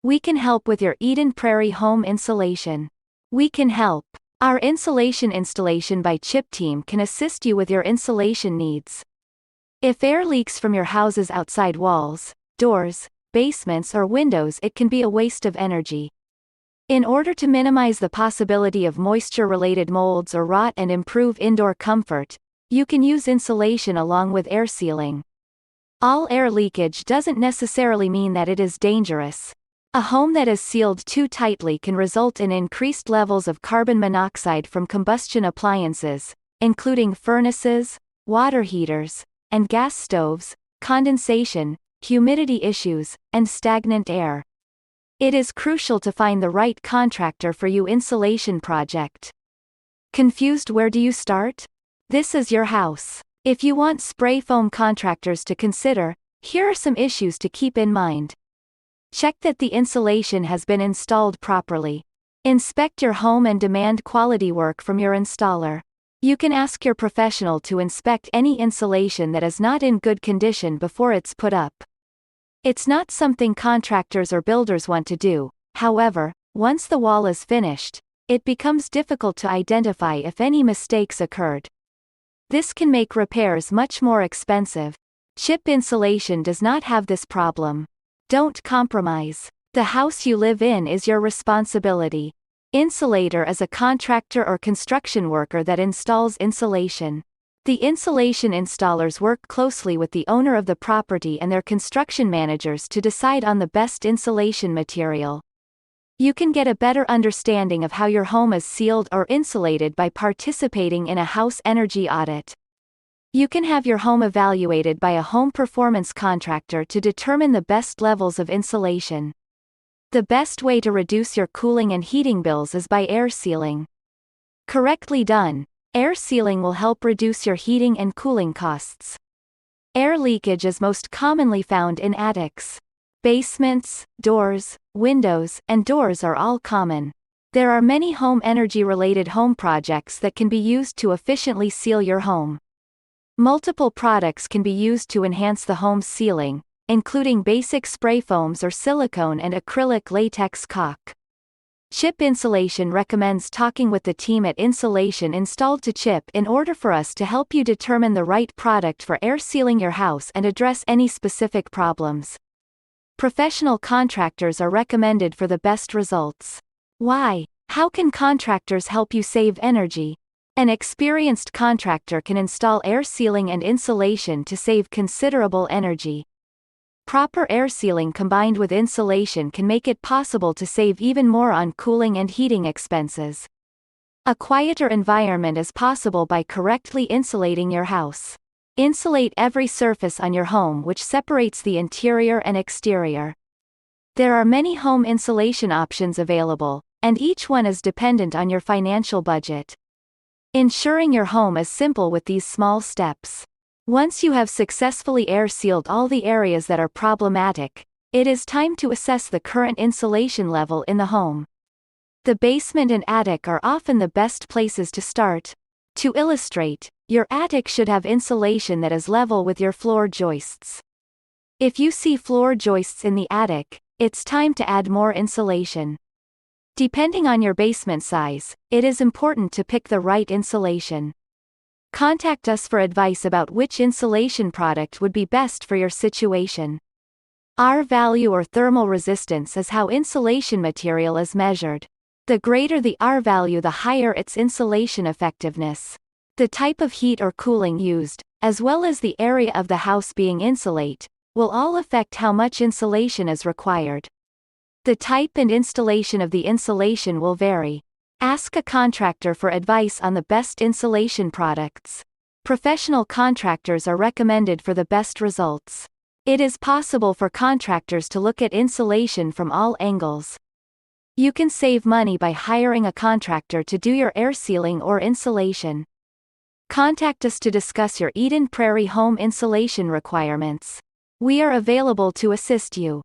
We can help with your Eden Prairie home insulation. We can help. Our insulation installation by Chip team can assist you with your insulation needs. If air leaks from your house's outside walls, doors, basements or windows, it can be a waste of energy. In order to minimize the possibility of moisture-related molds or rot and improve indoor comfort, you can use insulation along with air sealing. All air leakage doesn't necessarily mean that it is dangerous. A home that is sealed too tightly can result in increased levels of carbon monoxide from combustion appliances, including furnaces, water heaters, and gas stoves, condensation, humidity issues, and stagnant air. It is crucial to find the right contractor for your insulation project. Confused? Where do you start? This is your house. If you want spray foam contractors to consider, here are some issues to keep in mind. Check that the insulation has been installed properly. Inspect your home and demand quality work from your installer. You can ask your professional to inspect any insulation that is not in good condition before it's put up. It's not something contractors or builders want to do. However, once the wall is finished, it becomes difficult to identify if any mistakes occurred. This can make repairs much more expensive. Chip insulation does not have this problem. Don't compromise. The house you live in is your responsibility. Insulator is a contractor or construction worker that installs insulation. The insulation installers work closely with the owner of the property and their construction managers to decide on the best insulation material. You can get a better understanding of how your home is sealed or insulated by participating in a house energy audit. You can have your home evaluated by a home performance contractor to determine the best levels of insulation. The best way to reduce your cooling and heating bills is by air sealing. Correctly done, air sealing will help reduce your heating and cooling costs. Air leakage is most commonly found in attics. Basements, doors, windows, and doors are all common. There are many home energy-related home projects that can be used to efficiently seal your home. Multiple products can be used to enhance the home's sealing, including basic spray foams or silicone and acrylic latex caulk. Chip Insulation recommends talking with the team at Insulation Installed to Chip in order for us to help you determine the right product for air sealing your house and address any specific problems. Professional contractors are recommended for the best results. Why? How can contractors help you save energy? An experienced contractor can install air sealing and insulation to save considerable energy. Proper air sealing combined with insulation can make it possible to save even more on cooling and heating expenses. A quieter environment is possible by correctly insulating your house. Insulate every surface on your home, which separates the interior and exterior. There are many home insulation options available, and each one is dependent on your financial budget. Ensuring your home is simple with these small steps. Once you have successfully air sealed all the areas that are problematic, it is time to assess the current insulation level in the home. The basement and attic are often the best places to start. To illustrate, your attic should have insulation that is level with your floor joists. If you see floor joists in the attic, it's time to add more insulation. Depending on your basement size, it is important to pick the right insulation. Contact us for advice about which insulation product would be best for your situation. R value or thermal resistance is how insulation material is measured. The greater the R value, the higher its insulation effectiveness. The type of heat or cooling used, as well as the area of the house being insulate, will all affect how much insulation is required. The type and installation of the insulation will vary. Ask a contractor for advice on the best insulation products. Professional contractors are recommended for the best results. It is possible for contractors to look at insulation from all angles. You can save money by hiring a contractor to do your air sealing or insulation. Contact us to discuss your Eden Prairie home insulation requirements. We are available to assist you.